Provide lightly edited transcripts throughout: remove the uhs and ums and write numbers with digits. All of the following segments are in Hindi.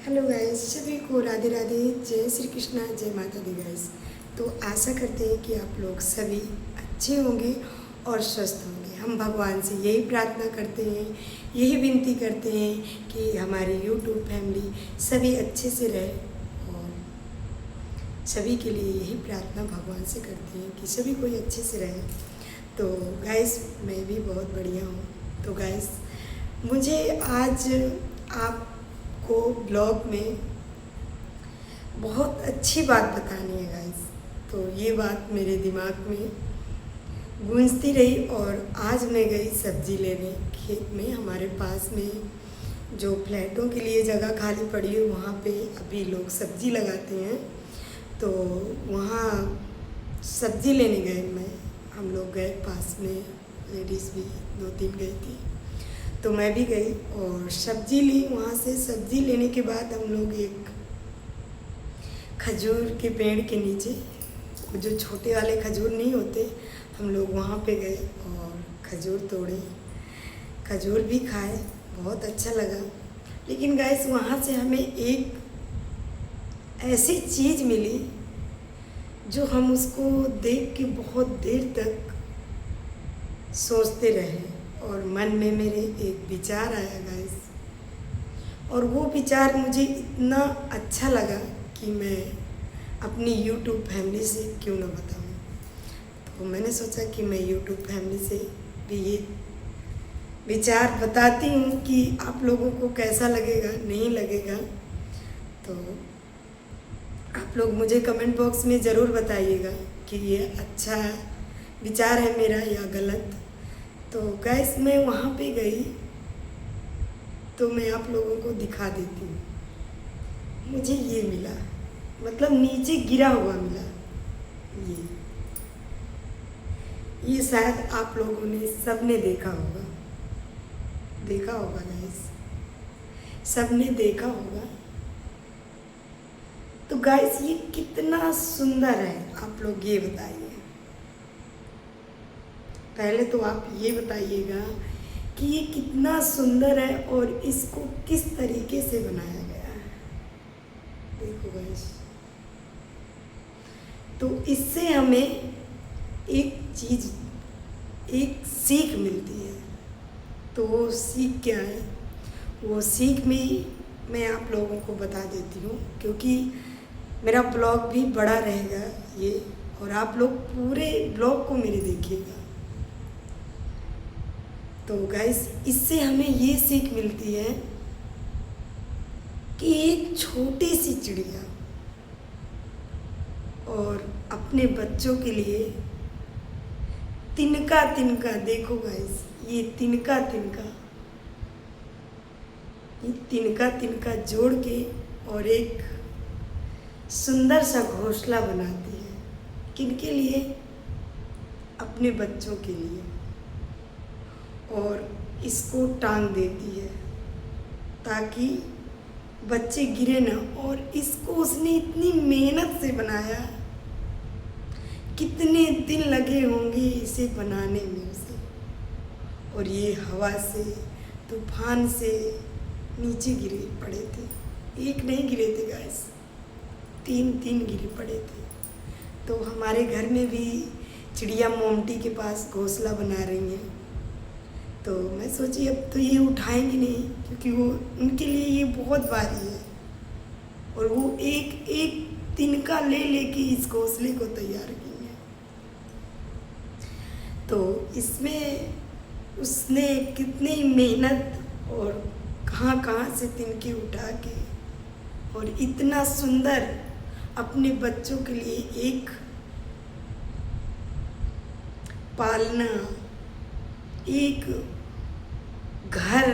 हेलो गाइस, सभी को राधे राधे, जय श्री कृष्णा, जय माता दी गाइस। तो आशा करते हैं कि आप लोग सभी अच्छे होंगे और स्वस्थ होंगे। हम भगवान से यही प्रार्थना करते हैं, यही विनती करते हैं कि हमारी यूट्यूब फैमिली सभी अच्छे से रहे, और सभी के लिए यही प्रार्थना भगवान से करते हैं कि सभी कोई अच्छे से रहे। तो गाइस, मैं भी बहुत बढ़िया हूँ। तो गाइस, मुझे आज आप को ब्लॉग में बहुत अच्छी बात बतानी है गाइस। तो ये बात मेरे दिमाग में गूंजती रही और आज मैं गई सब्जी लेने खेत में। हमारे पास में जो फ्लैटों के लिए जगह खाली पड़ी है, वहाँ पे अभी लोग सब्जी लगाते हैं। तो वहाँ सब्जी लेने गए हम लोग गए, पास में लेडीज़ भी 2-3 गई थी, तो मैं भी गई और सब्जी ली। वहाँ से सब्जी लेने के बाद हम लोग एक खजूर के पेड़ के नीचे, जो छोटे वाले खजूर नहीं होते, हम लोग वहाँ पे गए और खजूर तोड़े, खजूर भी खाए, बहुत अच्छा लगा। लेकिन गाइस, वहाँ से हमें एक ऐसी चीज़ मिली जो हम उसको देख के बहुत देर तक सोचते रहे, और मन में मेरे एक विचार आया गाइस, और वो विचार मुझे इतना अच्छा लगा कि मैं अपनी यूट्यूब फैमिली से क्यों ना बताऊं। तो मैंने सोचा कि मैं यूट्यूब फैमिली से भी ये विचार बताती हूँ कि आप लोगों को कैसा लगेगा, नहीं लगेगा। तो आप लोग मुझे कमेंट बॉक्स में ज़रूर बताइएगा कि ये अच्छा विचार है मेरा या गलत। तो गैस, मैं वहाँ पे गई तो मैं आप लोगों को दिखा देती हूँ। मुझे ये मिला, मतलब नीचे गिरा हुआ मिला। ये शायद आप लोगों ने सबने देखा होगा, गाइस, सबने देखा होगा। तो गाइस, ये कितना सुंदर है, आप लोग ये बताइए। पहले तो आप ये बताइएगा कि ये कितना सुंदर है और इसको किस तरीके से बनाया गया है। देखो गाइस, तो इससे हमें एक चीज़, एक सीख मिलती है। तो वो सीख क्या है? वो सीख में मैं आप लोगों को बता देती हूँ, क्योंकि मेरा ब्लॉग भी बड़ा रहेगा ये, और आप लोग पूरे ब्लॉग को मेरे देखिएगा। तो गाइस, इससे हमें ये सीख मिलती है कि एक छोटी सी चिड़िया और अपने बच्चों के लिए तिनका तिनका, देखो गाइस, ये तिनका तिनका जोड़ के और एक सुंदर सा घोंसला बनाती है। किनके लिए? अपने बच्चों के लिए। और इसको टांग देती है ताकि बच्चे गिरे ना। और इसको उसने इतनी मेहनत से बनाया, कितने दिन लगे होंगे इसे बनाने में उसे, और ये हवा से, तूफान से नीचे गिरे पड़े थे। एक नहीं गिरे थे गाइस, 3 गिरे पड़े थे। तो हमारे घर में भी चिड़िया मोमटी के पास घोंसला बना रही हैं। तो मैं सोची अब तो ये उठाएंगी नहीं, क्योंकि वो उनके लिए ये बहुत भारी है, और वो एक एक तिनका ले लेके इस घोंसले को तैयार की है। तो इसमें उसने कितनी मेहनत और कहाँ से तिनके उठा के और इतना सुंदर अपने बच्चों के लिए एक पालना, एक घर,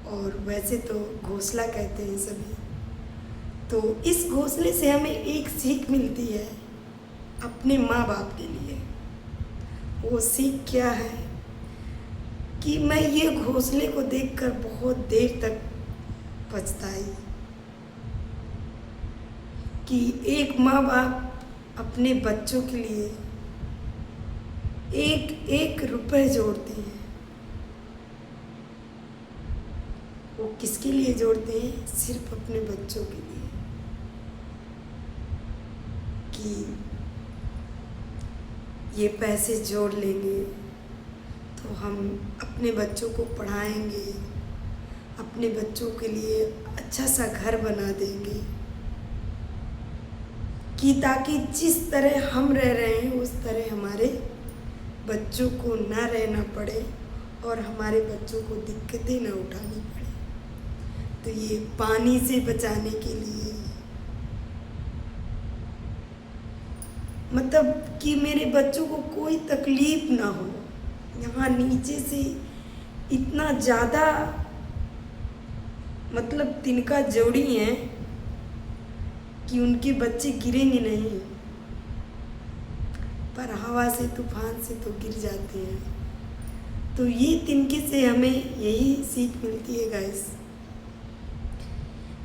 और वैसे तो घोंसला कहते हैं सभी। तो इस घोंसले से हमें एक सीख मिलती है अपने माँ बाप के लिए। वो सीख क्या है कि मैं ये घोंसले को देखकर बहुत देर तक पछताई कि एक माँ बाप अपने बच्चों के लिए एक एक रुपए जोड़ती हैं। वो किसके लिए जोड़ते हैं? सिर्फ अपने बच्चों के लिए, कि ये पैसे जोड़ लेंगे तो हम अपने बच्चों को पढ़ाएंगे, अपने बच्चों के लिए अच्छा सा घर बना देंगे, कि ताकि जिस तरह हम रह रहे हैं उस तरह हमारे बच्चों को ना रहना पड़े और हमारे बच्चों को दिक्कतें ना उठानी पड़े। तो ये पानी से बचाने के लिए, मतलब कि मेरे बच्चों को कोई तकलीफ ना हो। यहाँ नीचे से इतना ज़्यादा मतलब तिनका जोड़ी है कि उनके बच्चे गिरेंगे नहीं, पर हवा से तूफान से तो गिर जाते हैं। तो ये तिनके से हमें यही सीख मिलती है गाइस,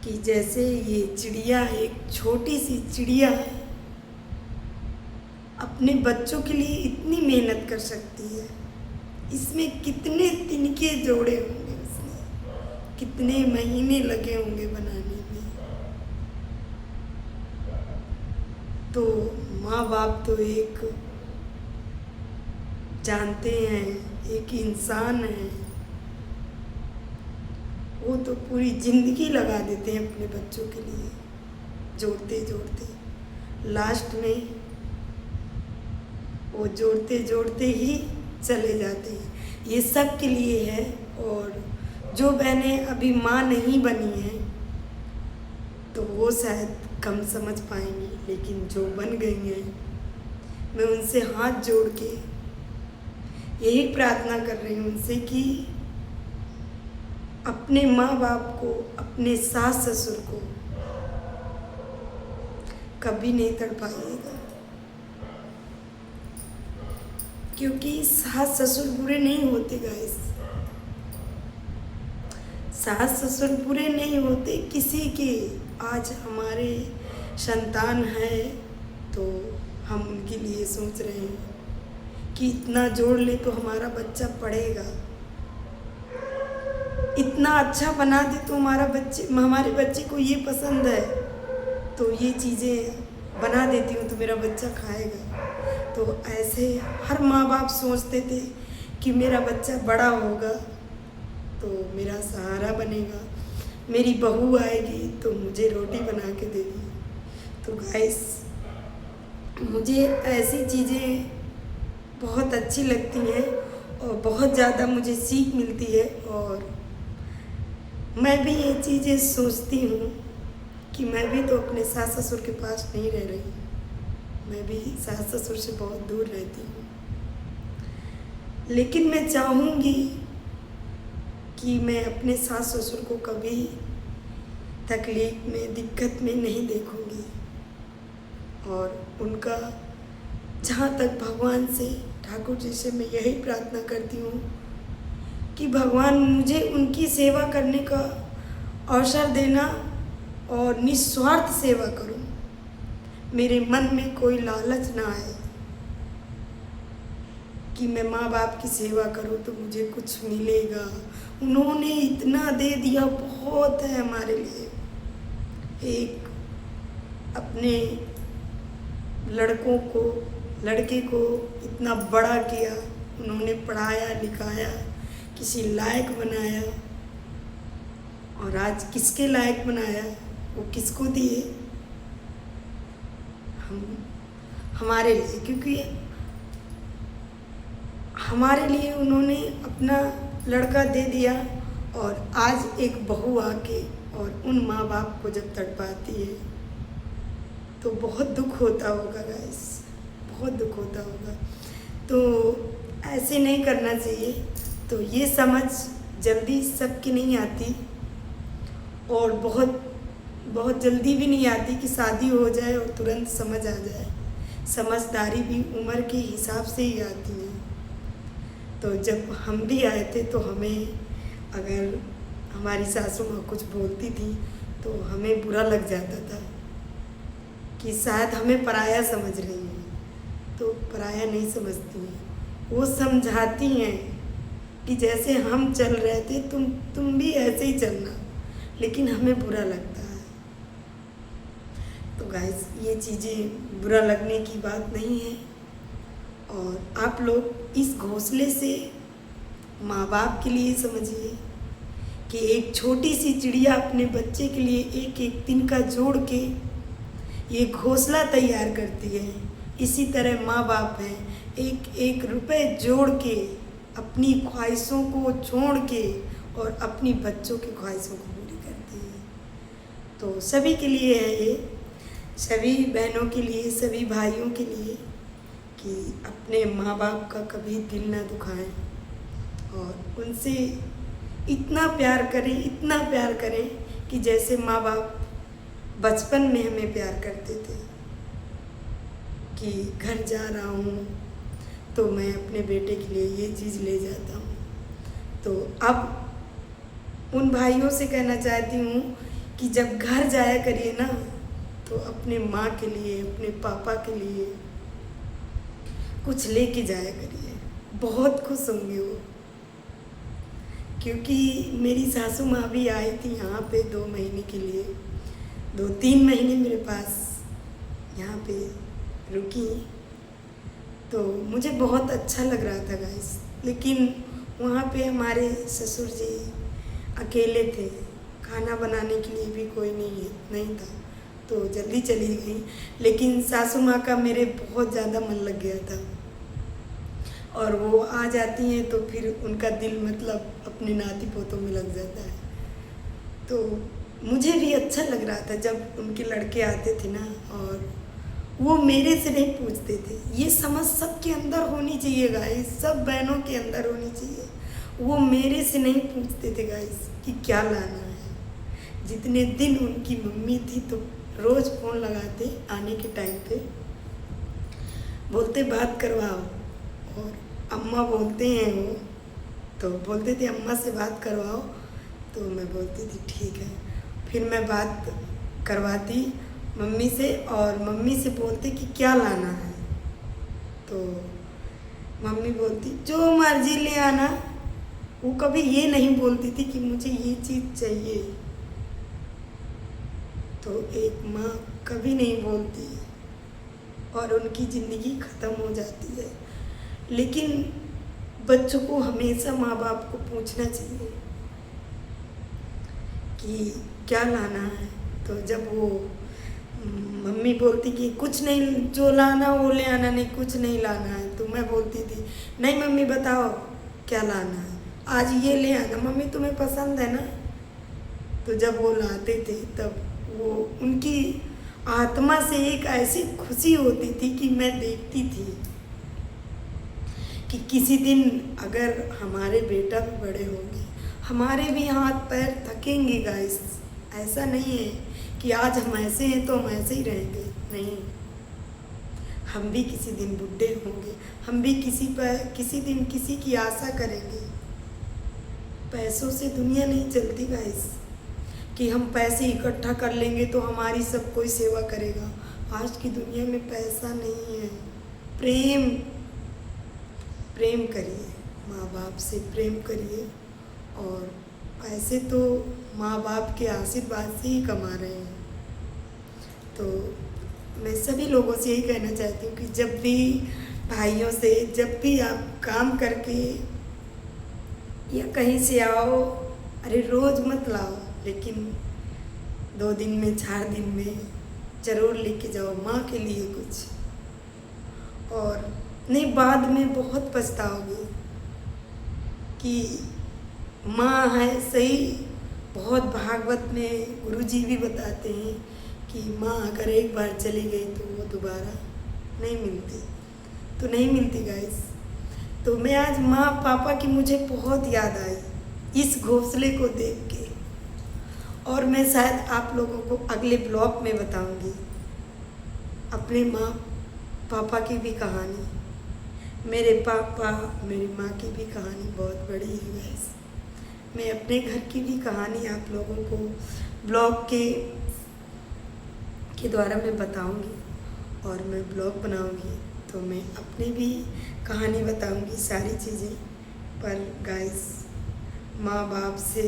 कि जैसे ये चिड़िया, एक छोटी सी चिड़िया अपने बच्चों के लिए इतनी मेहनत कर सकती है, इसमें कितने तिनके जोड़े होंगे, उसने कितने महीने लगे होंगे बनाने में। तो माँ बाप तो एक जानते हैं, एक इंसान है, वो तो पूरी ज़िंदगी लगा देते हैं अपने बच्चों के लिए, जोड़ते जोड़ते लास्ट में वो जोड़ते जोड़ते ही चले जाते हैं। ये सब के लिए है। और जो बहनें अभी माँ नहीं बनी हैं तो वो शायद कम समझ पाएंगी, लेकिन जो बन गई हैं, मैं उनसे हाथ जोड़ के यही प्रार्थना कर रही हूँ उनसे कि अपने माँ बाप को, अपने सास ससुर को कभी नहीं तड़पाइएगा, क्योंकि सास ससुर बुरे नहीं होते गाइस। सास ससुर बुरे नहीं होते किसी के। आज हमारे संतान है तो हम उनके लिए सोच रहे हैं कि इतना जोड़ ले तो हमारा बच्चा पढ़ेगा, इतना अच्छा बना दे तो हमारे बच्चे को ये पसंद है तो ये चीज़ें बना देती हूँ तो मेरा बच्चा खाएगा। तो ऐसे हर माँ बाप सोचते थे कि मेरा बच्चा बड़ा होगा तो मेरा सहारा बनेगा, मेरी बहू आएगी तो मुझे रोटी बना के देगी। तो गाइस, मुझे ऐसी चीज़ें बहुत अच्छी लगती हैं और बहुत ज़्यादा मुझे सीख मिलती है। और मैं भी ये चीज़ें सोचती हूँ कि मैं भी तो अपने सास ससुर के पास नहीं रह रही, मैं भी सास ससुर से बहुत दूर रहती हूँ। लेकिन मैं चाहूँगी कि मैं अपने सास ससुर को कभी तकलीफ में, दिक्कत में नहीं देखूँगी। और उनका जहाँ तक भगवान से, ठाकुर जी से मैं यही प्रार्थना करती हूँ कि भगवान मुझे उनकी सेवा करने का अवसर देना और निस्वार्थ सेवा करूँ। मेरे मन में कोई लालच ना आए कि मैं माँ बाप की सेवा करूँ तो मुझे कुछ मिलेगा। उन्होंने इतना दे दिया, बहुत है हमारे लिए। एक अपने लड़के को इतना बड़ा किया, उन्होंने पढ़ाया लिखाया, किसी लायक बनाया, और आज किसके लायक बनाया, वो किसको दिए? हमारे लिए, क्योंकि हमारे लिए उन्होंने अपना लड़का दे दिया। और आज एक बहू आके और उन माँ बाप को जब तड़पाती है तो बहुत दुख होता होगा गाइस, बहुत दुख होता होगा। तो ऐसे नहीं करना चाहिए। तो ये समझ जल्दी सबकी नहीं आती और बहुत जल्दी भी नहीं आती कि शादी हो जाए और तुरंत समझ आ जाए। समझदारी भी उम्र के हिसाब से ही आती है। तो जब हम भी आए थे तो हमें, अगर हमारी सासू माँ कुछ बोलती थी तो हमें बुरा लग जाता था कि शायद हमें पराया समझ रही हैं। तो पराया नहीं समझती हैं, वो समझाती हैं कि जैसे हम चल रहे थे तुम भी ऐसे ही चलना, लेकिन हमें बुरा लगता है। तो गाइस, ये चीज़ें बुरा लगने की बात नहीं है। और आप लोग इस घोंसले से माँ बाप के लिए समझिए कि एक छोटी सी चिड़िया अपने बच्चे के लिए एक एक तिनका जोड़ के ये घोंसला तैयार करती है। इसी तरह माँ बाप हैं, एक एक रुपए जोड़ के अपनी ख्वाहिशों को छोड़ के और अपनी बच्चों की ख्वाहिशों को पूरी करती है। तो सभी के लिए है ये, सभी बहनों के लिए, सभी भाइयों के लिए, कि अपने माँ बाप का कभी दिल ना दुखाएं और उनसे इतना प्यार करें, इतना प्यार करें कि जैसे माँ बाप बचपन में हमें प्यार करते थे कि घर जा रहा हूँ तो मैं अपने बेटे के लिए ये चीज़ ले जाता हूँ। तो अब उन भाइयों से कहना चाहती हूँ कि जब घर जाया करिए ना, तो अपने माँ के लिए, अपने पापा के लिए कुछ लेके जाया करिए, बहुत खुश होंगे वो। क्योंकि मेरी सासू माँ भी आई थी यहाँ पे 2 महीने के लिए, 2-3 महीने मेरे पास यहाँ पे रुकी। तो मुझे बहुत अच्छा लग रहा था गाइस, लेकिन वहाँ पे हमारे ससुर जी अकेले थे, खाना बनाने के लिए भी कोई नहीं था, तो जल्दी चली गई। लेकिन सासू माँ का मेरे बहुत ज़्यादा मन लग गया था, और वो आ जाती हैं तो फिर उनका दिल मतलब अपने नाती पोतों में लग जाता है। तो मुझे भी अच्छा लग रहा था जब उनके लड़के आते थे ना, और वो मेरे से नहीं पूछते थे। ये समझ सबके अंदर होनी चाहिए गाइस, सब बहनों के अंदर होनी चाहिए। वो मेरे से नहीं पूछते थे गाइस कि क्या लाना है। जितने दिन उनकी मम्मी थी तो रोज़ फ़ोन लगाते आने के टाइम पे, बोलते बात करवाओ, और अम्मा बोलते हैं वो, तो बोलते थे अम्मा से बात करवाओ, तो मैं बोलती थी ठीक है। फिर मैं बात करवाती मम्मी से, और मम्मी से बोलते कि क्या लाना है, तो मम्मी बोलती जो मर्जी ले आना। वो कभी ये नहीं बोलती थी कि मुझे ये चीज़ चाहिए। तो एक माँ कभी नहीं बोलती और उनकी ज़िंदगी ख़त्म हो जाती है। लेकिन बच्चों को हमेशा माँ बाप को पूछना चाहिए कि क्या लाना है। तो जब वो मम्मी बोलती कि कुछ नहीं, जो लाना वो ले आना, नहीं कुछ नहीं लाना है, तो मैं बोलती थी नहीं मम्मी बताओ क्या लाना है, आज ये ले आना, मम्मी तुम्हें पसंद है ना। तो जब वो लाते थे तब वो उनकी आत्मा से एक ऐसी खुशी होती थी कि मैं देखती थी कि किसी दिन अगर हमारे बेटा भी बड़े होंगे, हमारे भी हाथ पैर थकेंगे गाइस। ऐसा नहीं है कि आज हम ऐसे हैं तो हम ऐसे ही रहेंगे, नहीं, हम भी किसी दिन बुढ़े होंगे, हम भी किसी दिन किसी की आशा करेंगे। पैसों से दुनिया नहीं चलती गाइस कि हम पैसे इकट्ठा कर लेंगे तो हमारी सब कोई सेवा करेगा। आज की दुनिया में पैसा नहीं है, प्रेम करिए, माँ बाप से प्रेम करिए। और पैसे तो माँ बाप के आशीर्वाद से ही कमा रहे हैं। तो मैं सभी लोगों से यही कहना चाहती हूँ कि जब भी भाइयों से, जब भी आप काम करके या कहीं से आओ, अरे रोज़ मत लाओ, लेकिन 2 दिन में 4 दिन में ज़रूर लेके जाओ माँ के लिए कुछ। और नहीं, बाद में बहुत पछताओगे कि माँ है सही। बहुत भागवत में गुरुजी भी बताते हैं कि माँ अगर एक बार चली गई तो वो दोबारा नहीं मिलती, तो नहीं मिलती गाइस। तो मैं आज माँ पापा की मुझे बहुत याद आई इस घोंसले को देख के। और मैं शायद आप लोगों को अगले ब्लॉग में बताऊंगी अपने माँ पापा की भी कहानी। मेरे पापा मेरी माँ की भी कहानी बहुत बड़ी है गाइस। मैं अपने घर की भी कहानी आप लोगों को ब्लॉग के द्वारा मैं बताऊंगी, और मैं ब्लॉग बनाऊंगी तो मैं अपनी भी कहानी बताऊंगी, सारी चीज़ें। पर गाइस, माँ बाप से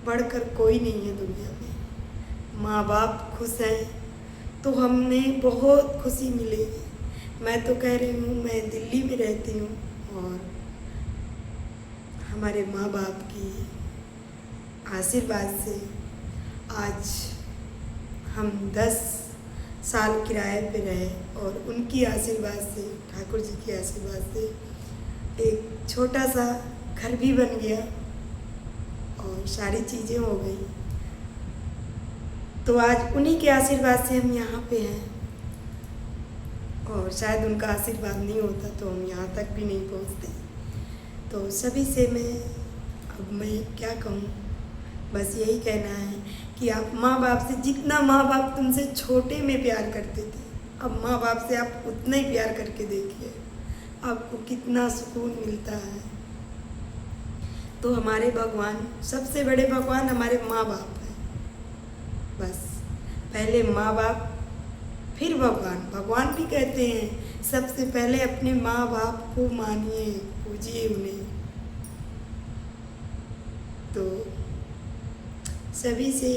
बढ़कर कोई नहीं है दुनिया में। माँ बाप खुश हैं तो हमें बहुत खुशी मिलेगी। मैं तो कह रही हूँ, मैं दिल्ली में रहती हूँ और हमारे माँ बाप की आशीर्वाद से आज हम 10 साल किराए पे रहे और उनकी आशीर्वाद से, ठाकुर जी की आशीर्वाद से एक छोटा सा घर भी बन गया और सारी चीज़ें हो गई। तो आज उन्हीं के आशीर्वाद से हम यहाँ पे हैं और शायद उनका आशीर्वाद नहीं होता तो हम यहाँ तक भी नहीं पहुँचते। तो सभी से मैं क्या कहूँ, बस यही कहना है कि आप माँ बाप से, जितना माँ बाप तुमसे छोटे में प्यार करते थे, अब माँ बाप से आप उतना ही प्यार करके देखिए, आपको कितना सुकून मिलता है। तो हमारे भगवान, सबसे बड़े भगवान हमारे माँ बाप हैं। बस पहले माँ बाप फिर भगवान। भगवान भी कहते हैं सबसे पहले अपने माँ बाप को मानिए, पूजिए उन्हें। तो सभी से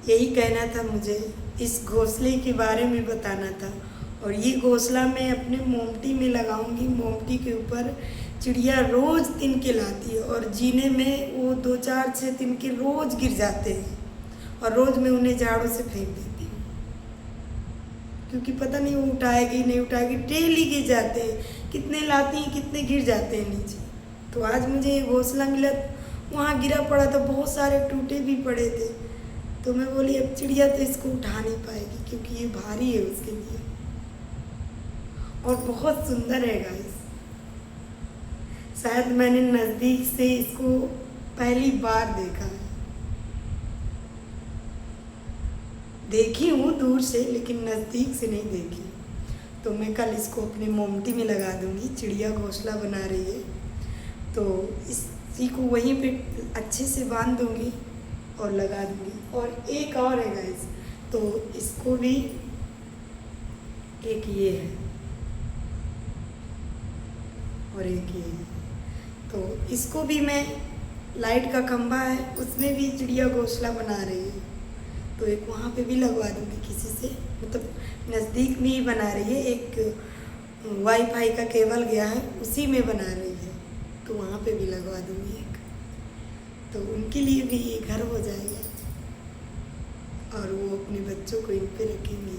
यही कहना था, मुझे इस घोंसले के बारे में बताना था। और ये घोंसला मैं अपने मोमटी में लगाऊंगी। मोमटी के ऊपर चिड़िया रोज़ तिनके लाती है और जीने में वो 2-4-6 तिनके रोज़ गिर जाते हैं और रोज़ मैं उन्हें झाड़ू से फेंक देती हूँ, क्योंकि पता नहीं वो उठाएगी नहीं उठाएगी, डेली गिर जाते हैं। कितने लाती हैं, कितने गिर जाते हैं नीचे। तो आज मुझे ये घोंसला मिला, वहाँ गिरा पड़ा था, बहुत सारे टूटे भी पड़े थे। तो मैं बोली अब चिड़िया तो इसको उठा नहीं पाएगी क्योंकि ये भारी है उसके लिए, और बहुत सुंदर है गाइस। शायद मैंने नज़दीक से इसको पहली बार देखा है। देखी हूँ दूर से, लेकिन नज़दीक से नहीं देखी। तो मैं कल इसको अपने मोमटी में लगा दूँगी। चिड़िया घोंसला बना रही है तो इसी को वहीं पे अच्छे से बांध दूँगी और लगा दूँगी। और एक और है गाइस, तो इसको भी, एक ये है और एक ये है, तो इसको भी मैं, लाइट का खंभा है उसमें भी चिड़िया घोंसला बना रही है, तो एक वहाँ पे भी लगवा दूँगी किसी से, मतलब नज़दीक में ही बना रही है। एक वाईफाई का केबल गया है, उसी में बना रही है, तो वहाँ पे भी लगवा दूँगी एक। तो उनके लिए भी ये घर हो जाएगा और वो अपने बच्चों को इन पे रखेंगे,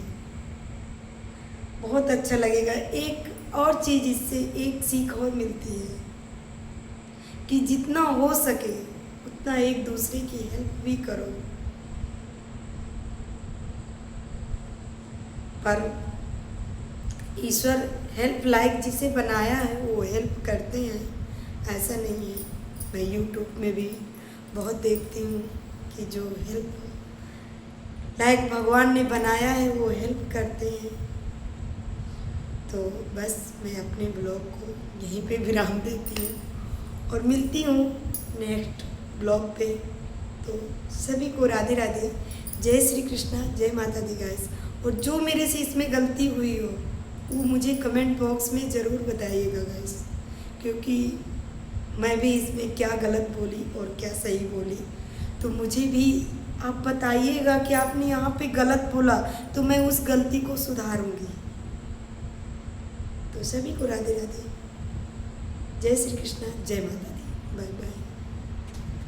बहुत अच्छा लगेगा। एक और चीज़ इससे एक सीख और मिलती है कि जितना हो सके उतना एक दूसरे की हेल्प भी करो। पर ईश्वर हेल्प लाइक जिसे बनाया है वो हेल्प करते हैं, ऐसा नहीं है। मैं यूट्यूब में भी बहुत देखती हूँ कि जो हेल्प लाइक भगवान ने बनाया है वो हेल्प करते हैं। तो बस मैं अपने ब्लॉग को यहीं पे विराम देती हूँ और मिलती हूँ नेक्स्ट ब्लॉग पे। तो सभी को राधे राधे, जय श्री कृष्णा, जय माता दी गाइस। और जो मेरे से इसमें गलती हुई हो वो मुझे कमेंट बॉक्स में ज़रूर बताइएगा गाइस, क्योंकि मैं भी इसमें क्या गलत बोली और क्या सही बोली, तो मुझे भी आप बताइएगा कि आपने यहाँ पे गलत बोला, तो मैं उस गलती को सुधारूंगी। तो सभी को राधे राधे, जय श्री कृष्णा, जय माता दी, बाय बाय।